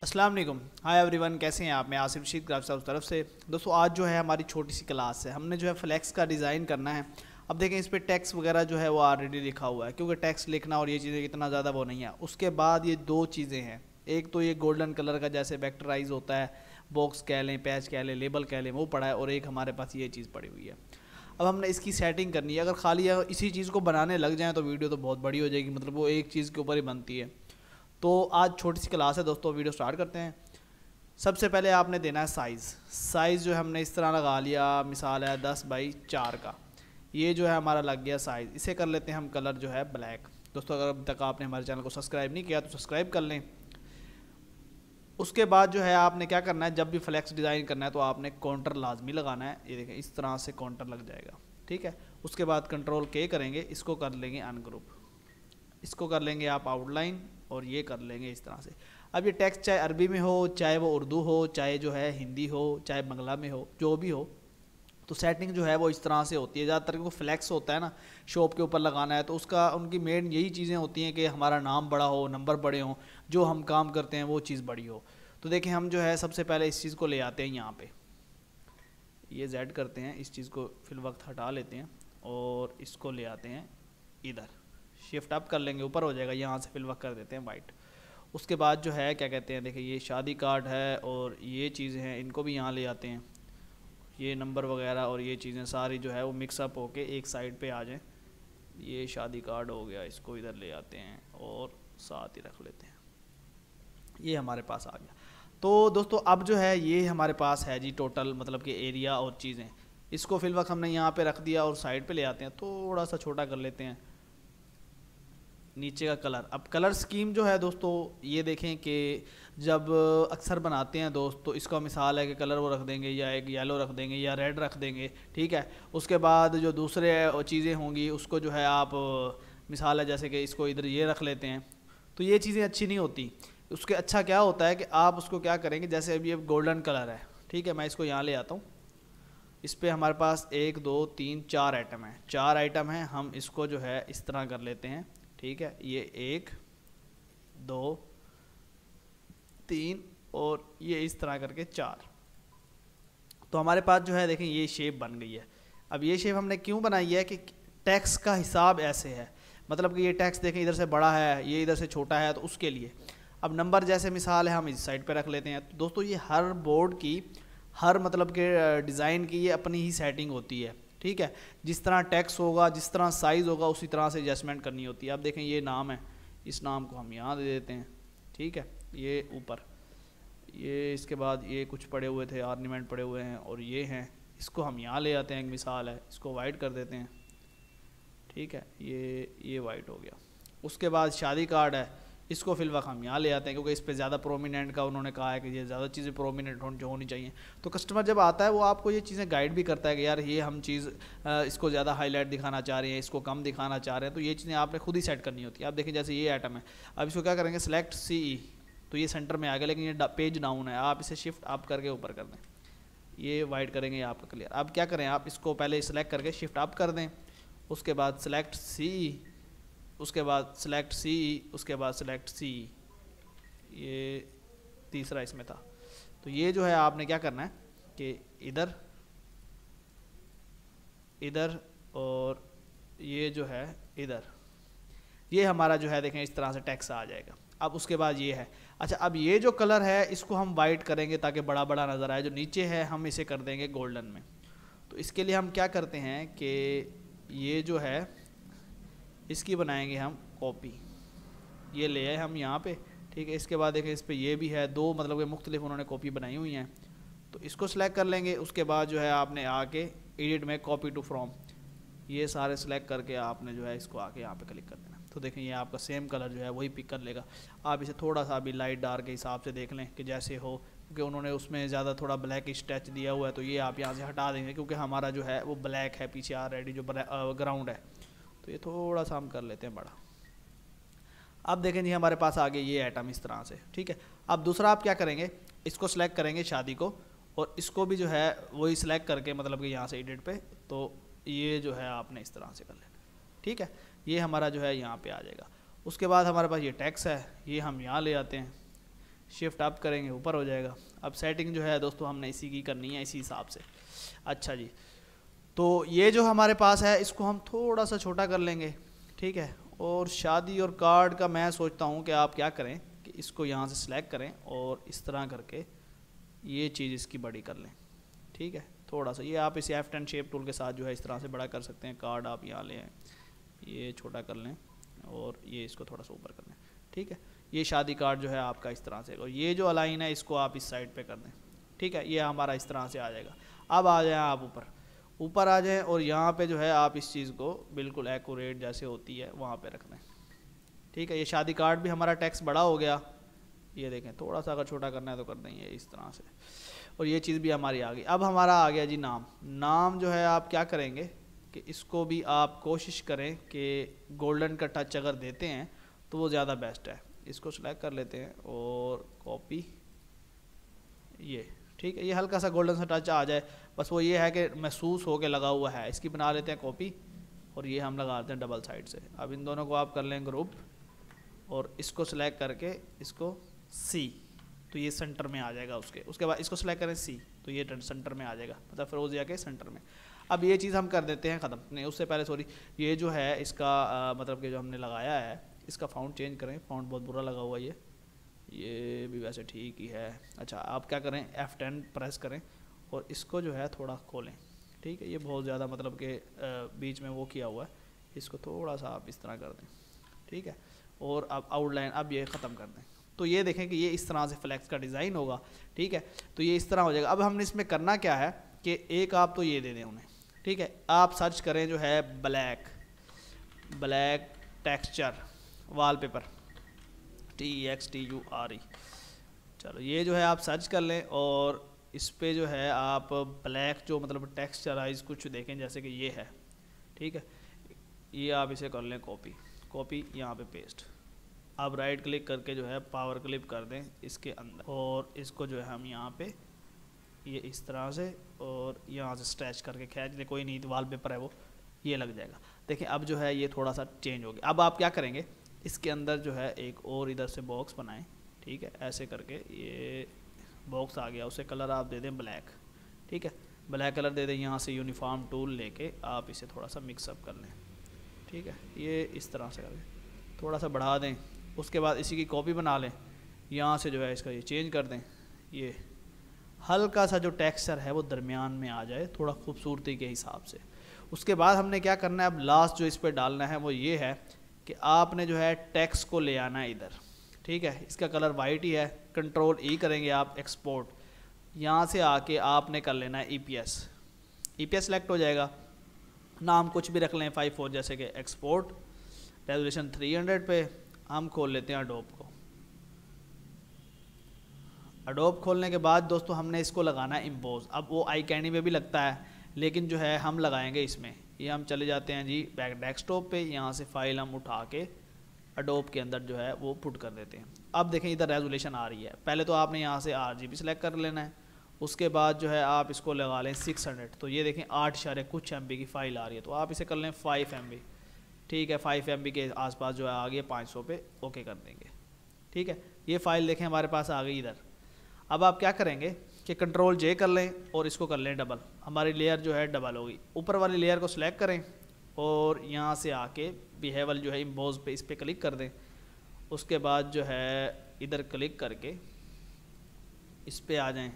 अस्सलाम वालेकुम। Hi everyone, कैसे हैं आप? मैं आसिफ रशीद ग्राफ साहब तरफ से। दोस्तों आज जो है हमारी छोटी सी क्लास है, हमने जो है फ्लैक्स का डिज़ाइन करना है। अब देखें इस पर टैक्स वगैरह जो है वो ऑलरेडी लिखा हुआ है, क्योंकि टैक्स लिखना और ये चीज़ें इतना ज़्यादा वो नहीं है। उसके बाद ये दो चीज़ें हैं, एक तो ये गोल्डन कलर का जैसे वेक्टराइज होता है, बॉक्स कह लें, पैच कह लें, लेबल कह लें, वो पड़ा है, और एक हमारे पास ये चीज़ पड़ी हुई है। अब हमने इसकी सेटिंग करनी है। अगर खाली इसी चीज़ को बनाने लग जाएँ तो वीडियो तो बहुत बड़ी हो जाएगी, मतलब वो एक चीज़ के ऊपर ही बनती है। तो आज छोटी सी क्लास है दोस्तों, वीडियो स्टार्ट करते हैं। सबसे पहले आपने देना है साइज़ जो है हमने इस तरह लगा लिया, मिसाल है 10x4 का। ये जो है हमारा लग गया साइज़। इसे कर लेते हैं हम कलर जो है ब्लैक। दोस्तों अगर अब तक आपने हमारे चैनल को सब्सक्राइब नहीं किया तो सब्सक्राइब कर लें। उसके बाद जो है आपने क्या करना है, जब भी फ्लैक्स डिज़ाइन करना है तो आपने काउंटर लाजमी लगाना है। ये देखें इस तरह से काउंटर लग जाएगा, ठीक है। उसके बाद कंट्रोल के करेंगे, इसको कर लेंगे अनग्रुप, इसको कर लेंगे आप आउटलाइन, और ये कर लेंगे इस तरह से। अब ये टेक्स्ट चाहे अरबी में हो, चाहे वो उर्दू हो, चाहे जो है हिंदी हो, चाहे बंगला में हो, जो भी हो, तो सेटिंग जो है वो इस तरह से होती है। ज़्यादातर क्योंकि फ्लैक्स होता है ना, शॉप के ऊपर लगाना है, तो उसका उनकी मेन यही चीज़ें होती हैं कि हमारा नाम बड़ा हो, नंबर बड़े हों, जो हम काम करते हैं वो चीज़ बड़ी हो। तो देखें हम जो है सबसे पहले इस चीज़ को ले आते हैं यहाँ पे, ये Z करते हैं, इस चीज़ को फिल वक्त हटा लेते हैं और इसको ले आते हैं इधर, शिफ्ट अप कर लेंगे, ऊपर हो जाएगा, यहाँ से फिल वक्त कर देते हैं वाइट। उसके बाद जो है क्या कहते हैं, देखिए ये शादी कार्ड है और ये चीज़ें हैं, इनको भी यहाँ ले आते हैं। ये नंबर वगैरह और ये चीज़ें सारी जो है वो मिक्सअप होके एक साइड पे आ जाएं। ये शादी कार्ड हो गया, इसको इधर ले आते हैं और साथ ही रख लेते हैं। ये हमारे पास आ गया। तो दोस्तों अब जो है ये हमारे पास है जी टोटल, मतलब कि एरिया और चीज़ें। इसको फिल वक्त हमने यहाँ पे रख दिया और साइड पे ले आते हैं, थोड़ा सा छोटा कर लेते हैं। नीचे का कलर, अब कलर स्कीम जो है दोस्तों, ये देखें कि जब अक्सर बनाते हैं दोस्त, तो इसका मिसाल है कि कलर वो रख देंगे, या एक येलो रख देंगे या रेड रख देंगे, ठीक है। उसके बाद जो दूसरे चीज़ें होंगी उसको जो है आप मिसाल है जैसे कि इसको इधर ये रख लेते हैं, तो ये चीज़ें अच्छी नहीं होती। उसके अच्छा क्या होता है कि आप उसको क्या करेंगे, जैसे अभी ये गोल्डन कलर है, ठीक है, मैं इसको यहाँ ले आता हूँ। इस पर हमारे पास 1 2 3 4 आइटम है, 4 आइटम हैं। हम इसको जो है इस तरह कर लेते हैं, ठीक है। ये 1 2 3 और ये इस तरह करके 4। तो हमारे पास जो है देखें ये शेप बन गई है। अब ये शेप हमने क्यों बनाई है कि टैक्स का हिसाब ऐसे है, मतलब कि ये टैक्स देखें इधर से बड़ा है, ये इधर से छोटा है, तो उसके लिए। अब नंबर जैसे मिसाल है हम इस साइड पे रख लेते हैं। तो दोस्तों ये हर बोर्ड की, हर मतलब के डिज़ाइन की ये अपनी ही सेटिंग होती है, ठीक है। जिस तरह टैक्स होगा, जिस तरह साइज़ होगा, उसी तरह से एडजस्टमेंट करनी होती है। अब देखें ये नाम है, इस नाम को हम यहाँ दे देते हैं, ठीक है। ये ऊपर, ये इसके बाद ये कुछ पड़े हुए थे, ऑर्नामेंट पड़े हुए हैं, और ये हैं, इसको हम यहाँ ले आते हैं। एक मिसाल है, इसको वाइट कर देते हैं, ठीक है। ये वाइट हो गया। उसके बाद शादी कार्ड है, इसको फिल वक्त हम यहाँ ले आते हैं, क्योंकि इस पर ज़्यादा प्रोमिनेंट का उन्होंने कहा है कि ये ज़्यादा चीज़ें प्रोमिनेंट जो होनी चाहिए। तो कस्टमर जब आता है वो आपको ये चीज़ें गाइड भी करता है कि यार ये हम चीज़ इसको ज़्यादा हाईलाइट दिखाना चाह रहे हैं, इसको कम दिखाना चाह रहे हैं, तो ये चीज़ें आपने खुद ही सेट करनी होती है। आप देखें जैसे ये आइटम है, अब इसको क्या करेंगे, सेलेक्ट CE, तो ये सेंटर में आ गया, लेकिन ये पेज डाउन है, आप इसे शिफ्ट अप करके ऊपर कर दें, ये वाइट करेंगे आपका क्लियर। अब क्या करें, आप इसको पहले सेलेक्ट करके शिफ्ट अप कर दें, उसके बाद सेलेक्ट CE, उसके बाद सेलेक्ट CE, उसके बाद सेलेक्ट CE, ये तीसरा इसमें था। तो ये जो है आपने क्या करना है कि इधर इधर और ये जो है इधर, ये हमारा जो है देखें इस तरह से टेक्स्ट आ जाएगा। अब उसके बाद ये है, अच्छा अब ये जो कलर है इसको हम वाइट करेंगे ताकि बड़ा बड़ा नज़र आए। जो नीचे है हम इसे कर देंगे गोल्डन में। तो इसके लिए हम क्या करते हैं कि ये जो है इसकी बनाएंगे हम कॉपी, ये ले आए हम यहाँ पे, ठीक है। इसके बाद देखें इस पर ये भी है, दो मतलब कि मुख्तलिफ उन्होंने कॉपी बनाई हुई हैं, तो इसको सेलेक्ट कर लेंगे। उसके बाद जो है आपने आके एडिट में कॉपी टू फ्रॉम, ये सारे सेलेक्ट करके आपने जो है इसको आके यहाँ पे क्लिक कर देना। तो देखें ये आपका सेम कलर जो है वही पिक कर लेगा। आप इसे थोड़ा सा अभी लाइट डार्क के हिसाब से देख लें कि जैसे हो, क्योंकि उन्होंने उसमें ज़्यादा थोड़ा ब्लैक टच दिया हुआ है, तो ये आप यहाँ से हटा देंगे, क्योंकि हमारा जो है वो ब्लैक है पीछे ऑलरेडी जो ग्राउंड है। तो ये थोड़ा सा हम कर लेते हैं बड़ा। अब देखें जी हमारे पास आ गए ये आइटम इस तरह से, ठीक है। अब दूसरा आप क्या करेंगे, इसको सेलेक्ट करेंगे शादी को, और इसको भी जो है वही सिलेक्ट करके मतलब कि यहाँ से एडिट पे, तो ये जो है आपने इस तरह से कर लेना, ठीक है। ये हमारा जो है यहाँ पे आ जाएगा। उसके बाद हमारे पास ये टैक्स है, ये हम यहाँ ले आते हैं, शिफ्ट अप करेंगे ऊपर हो जाएगा। अब सेटिंग जो है दोस्तों हमने इसी की करनी है इसी हिसाब से। अच्छा जी, तो ये जो हमारे पास है इसको हम थोड़ा सा छोटा कर लेंगे, ठीक है। और शादी और कार्ड का मैं सोचता हूँ कि आप क्या करें कि इसको यहाँ से सिलेक्ट करें और इस तरह करके ये चीज़ इसकी बड़ी कर लें, ठीक है। थोड़ा सा ये आप इसे F10 शेप टूल के साथ जो है इस तरह से बड़ा कर सकते हैं। कार्ड आप यहाँ ले आएँ, ये छोटा कर लें और ये इसको थोड़ा सा ऊपर कर लें, ठीक है। ये शादी कार्ड जो है आपका इस तरह से, और ये जो अलाइन है इसको आप इस साइड पे कर दें, ठीक है। ये हमारा इस तरह से आ जाएगा। अब आ जाए आप ऊपर आ जाएं और यहाँ पे जो है आप इस चीज़ को बिल्कुल एक्यूरेट जैसे होती है वहाँ पे रख दें, ठीक है। ये शादी कार्ड भी हमारा टेक्स्ट बड़ा हो गया, ये देखें। थोड़ा सा अगर छोटा करना है तो कर देंगे इस तरह से, और ये चीज़ भी हमारी आ गई। अब हमारा आ गया जी नाम जो है आप क्या करेंगे कि इसको भी आप कोशिश करें कि गोल्डन का टच अगर देते हैं तो वो ज़्यादा बेस्ट है। इसको सिलेक्ट कर लेते हैं और कॉपी, ये ठीक है। ये हल्का सा गोल्डन सा टच आ जाए, बस वो ये है कि महसूस हो के लगा हुआ है। इसकी बना लेते हैं कॉपी और ये हम लगा देते हैं डबल साइड से। अब इन दोनों को आप कर लें ग्रुप और इसको सिलेक्ट करके इसको सी, तो ये सेंटर में आ जाएगा। उसके बाद इसको सिलेक्ट करें सी, तो ये सेंटर में आ जाएगा, मतलब फिरोजिया के सेंटर में। अब ये चीज़ हम कर देते हैं ख़त्म। नहीं, उससे पहले सॉरी, ये जो है इसका मतलब कि जो हमने लगाया है इसका फाउंट चेंज करें। फाउंट बहुत बुरा लगा हुआ है, ये भी वैसे ठीक ही है। अच्छा, आप क्या करें F10 प्रेस करें और इसको जो है थोड़ा खोलें, ठीक है। ये बहुत ज़्यादा मतलब कि बीच में वो किया हुआ है, इसको थोड़ा सा आप इस तरह कर दें, ठीक है। और अब आउटलाइन अब ये ख़त्म कर दें, तो ये देखें कि ये इस तरह से फ्लैक्स का डिज़ाइन होगा, ठीक है। तो ये इस तरह हो जाएगा। अब हमने इसमें करना क्या है कि एक आप तो ये दे दें उन्हें, ठीक है। आप सर्च करें जो है ब्लैक टेक्सचर वॉलपेपर, TXTURE। चलो, ये जो है आप सर्च कर लें और इस पे जो है आप ब्लैक जो मतलब टेक्सचराइज कुछ देखें जैसे कि ये है, ठीक है। ये आप इसे कर लें कॉपी यहाँ पे पेस्ट। अब राइट क्लिक करके जो है पावर क्लिप कर दें इसके अंदर और इसको जो है हम यहाँ पे ये इस तरह से और यहाँ से स्ट्रेच करके खींच लें। कोई नहीं, वॉलपेपर है वो, ये लग जाएगा। देखिए अब जो है ये थोड़ा सा चेंज हो गया। अब आप क्या करेंगे, इसके अंदर जो है एक और इधर से बॉक्स बनाएं, ठीक है। ऐसे करके ये बॉक्स आ गया, उसे कलर आप दे दें ब्लैक, ठीक है। ब्लैक कलर दे दें। यहाँ से यूनिफॉर्म टूल लेके आप इसे थोड़ा सा मिक्सअप कर लें, ठीक है। ये इस तरह से करें, थोड़ा सा बढ़ा दें। उसके बाद इसी की कॉपी बना लें, यहाँ से जो है इसका ये चेंज कर दें। ये हल्का सा जो टेक्सचर है वो दरमियान में आ जाए थोड़ा खूबसूरती के हिसाब से। उसके बाद हमने क्या करना है, अब लास्ट जो इस पर डालना है वो ये है कि आपने जो है टेक्स्ट को ले आना है इधर, ठीक है। इसका कलर वाइट ही है। कंट्रोल E करेंगे आप, एक्सपोर्ट। यहाँ से आके आपने कर लेना है EPS सेलेक्ट हो जाएगा। नाम कुछ भी रख लें 54 जैसे कि एक्सपोर्ट। रेजोल्यूशन 300 पे हम खोल लेते हैं अडोब खोलने के बाद दोस्तों हमने इसको लगाना है इम्पोज। अब वो आई कैंडी में भी लगता है, लेकिन जो है हम लगाएंगे इसमें। ये हम चले जाते हैं जी बैक डेस्कटॉप पे, यहाँ से फाइल हम उठा के अडोब के अंदर जो है वो पुट कर देते हैं। अब देखें इधर रेजोल्यूशन आ रही है। पहले तो आपने यहाँ से RGB सेलेक्ट कर लेना है, उसके बाद जो है आप इसको लगा लें 600। तो ये देखें 8 कुछ MB की फ़ाइल आ रही है, तो आप इसे कर लें 5 MB, ठीक है। 5 MB के आसपास जो है आ गई 500 पे ओके कर देंगे, ठीक है। ये फ़ाइल देखें हमारे पास आ गई इधर। अब आप क्या करेंगे कि कंट्रोल J कर लें और इसको कर लें डबल। हमारी लेयर जो है डबल होगी। ऊपर वाली लेयर को सिलेक्ट करें और यहाँ से आके बिहेवल जो है इम्पोज पे इस पर क्लिक कर दें। उसके बाद जो है इधर क्लिक करके इस पर आ जाएं।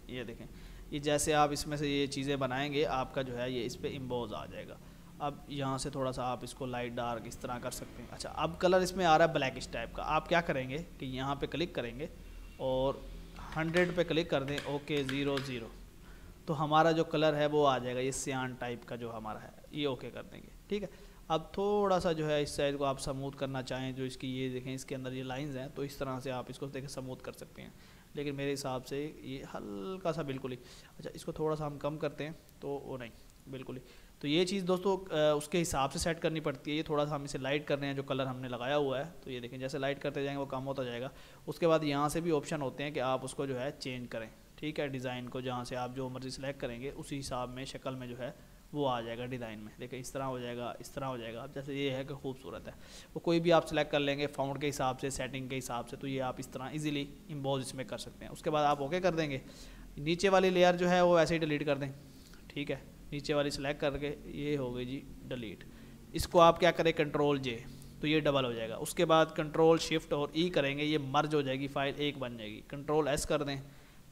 ये देखें, ये जैसे आप इसमें से ये चीज़ें बनाएंगे आपका जो है ये इस पर इम्पोज आ जाएगा। अब यहाँ से थोड़ा सा आप इसको लाइट डार्क इस तरह कर सकते हैं। अच्छा, अब कलर इसमें आ रहा है ब्लैकिश टाइप का। आप क्या करेंगे कि यहाँ पे क्लिक करेंगे और 100 पे क्लिक कर दें, ओके 00। तो हमारा जो कलर है वो आ जाएगा, ये सियान टाइप का जो हमारा है, ये ओके कर देंगे, ठीक है। अब थोड़ा सा जो है इस साइड को आप स्मूथ करना चाहें, जो इसकी ये देखें इसके अंदर ये लाइंस हैं, तो इस तरह से आप इसको देखें स्मूथ कर सकते हैं। लेकिन मेरे हिसाब से ये हल्का सा बिल्कुल ही, अच्छा इसको थोड़ा सा हम कम करते हैं तो वो नहीं बिल्कुल ही। तो ये चीज़ दोस्तों उसके हिसाब से सेट करनी पड़ती है। ये थोड़ा सा हम इसे लाइट कर रहे हैं जो कलर हमने लगाया हुआ है, तो ये देखें जैसे लाइट करते जाएंगे वो कम होता जाएगा। उसके बाद यहाँ से भी ऑप्शन होते हैं कि आप उसको जो है चेंज करें, ठीक है। डिज़ाइन को जहाँ से आप जो मर्जी सेलेक्ट करेंगे उसी हिसाब में शक्ल में जो है वो आ जाएगा डिज़ाइन में। देखिए इस तरह हो जाएगा, इस तरह हो जाएगा। अब जैसे ये है कि खूबसूरत है, वो कोई भी आप सेलेक्ट कर लेंगे फाउंड के हिसाब से, सेटिंग के हिसाब से, तो ये आप इस तरह इजीली इम्बोज इसमें कर सकते हैं। उसके बाद आप ओके कर देंगे। नीचे वाली लेयर जो है वो ऐसे ही डिलीट कर दें, ठीक है। नीचे वाली सेलेक्ट करके ये हो गई जी डिलीट। इसको आप क्या करें, कंट्रोल जे, तो ये डबल हो जाएगा। उसके बाद कंट्रोल शिफ्ट और ई करेंगे, ये मर्ज हो जाएगी, फाइल एक बन जाएगी। कंट्रोल एस कर दें,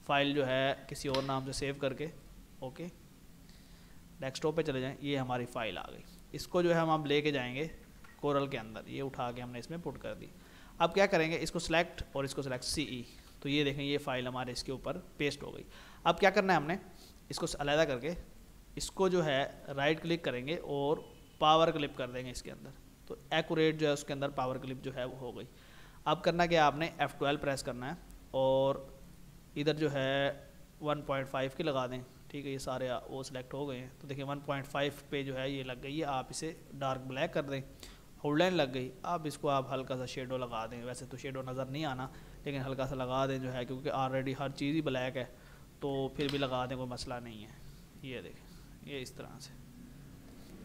फाइल जो है किसी और नाम से सेव करके, ओके, डेस्कटॉप पे चले जाएं, ये हमारी फ़ाइल आ गई। इसको जो है हम लेके जाएंगे कोरल के अंदर, ये उठा के हमने इसमें पुट कर दी। अब क्या करेंगे, इसको सिलेक्ट और इसको सिलेक्ट CE, तो ये देखें ये फ़ाइल हमारे इसके ऊपर पेस्ट हो गई। अब क्या करना है हमने, इसको अलग करके इसको जो है राइट क्लिक करेंगे और पावर क्लिप कर देंगे इसके अंदर, तो एक्यूरेट जो है उसके अंदर पावर क्लिप जो है वो हो गई। अब करना क्या, आपने F12 प्रेस करना है और इधर जो है 1.5 की लगा दें, ठीक है। ये सारे वो सिलेक्ट हो गए हैं, तो देखिए 1.5 पे जो है ये लग गई है। आप इसे डार्क ब्लैक कर दें, आउटलाइन लग गई। अब इसको आप हल्का सा शेडो लगा दें, वैसे तो शेडो नज़र नहीं आना, लेकिन हल्का सा लगा दें जो है, क्योंकि ऑलरेडी हर चीज़ ही ब्लैक है, तो फिर भी लगा दें, कोई मसला नहीं है। ये देखें ये इस तरह से।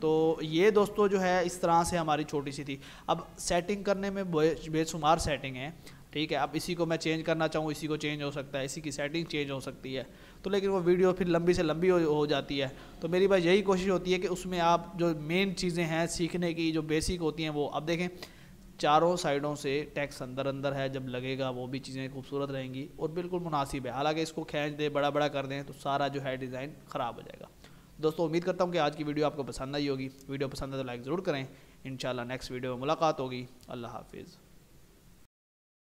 तो ये दोस्तों जो है इस तरह से हमारी छोटी सी थी। अब सेटिंग करने में बेशुमार सेटिंग है, ठीक है। अब इसी को मैं चेंज करना चाहूँ, इसी को चेंज हो सकता है, इसी की सेटिंग चेंज हो सकती है, तो लेकिन वो वीडियो फिर लंबी से लंबी हो जाती है। तो मेरी बस यही कोशिश होती है कि उसमें आप जो मेन चीज़ें हैं सीखने की, जो बेसिक होती हैं वो। अब देखें चारों साइडों से टेक्स्ट अंदर अंदर है, जब लगेगा वो भी चीज़ें खूबसूरत रहेंगी और बिल्कुल मुनासिब है। हालांकि इसको खींच दें, बड़ा बड़ा कर दें, तो सारा जो है डिज़ाइन ख़राब हो जाएगा। दोस्तों उम्मीद करता हूँ कि आज की वीडियो आपको पसंद आई होगी। वीडियो पसंद है तो लाइक ज़रूर करें। इंशाल्लाह नेक्स्ट वीडियो में मुलाकात होगी। अल्लाह हाफिज़।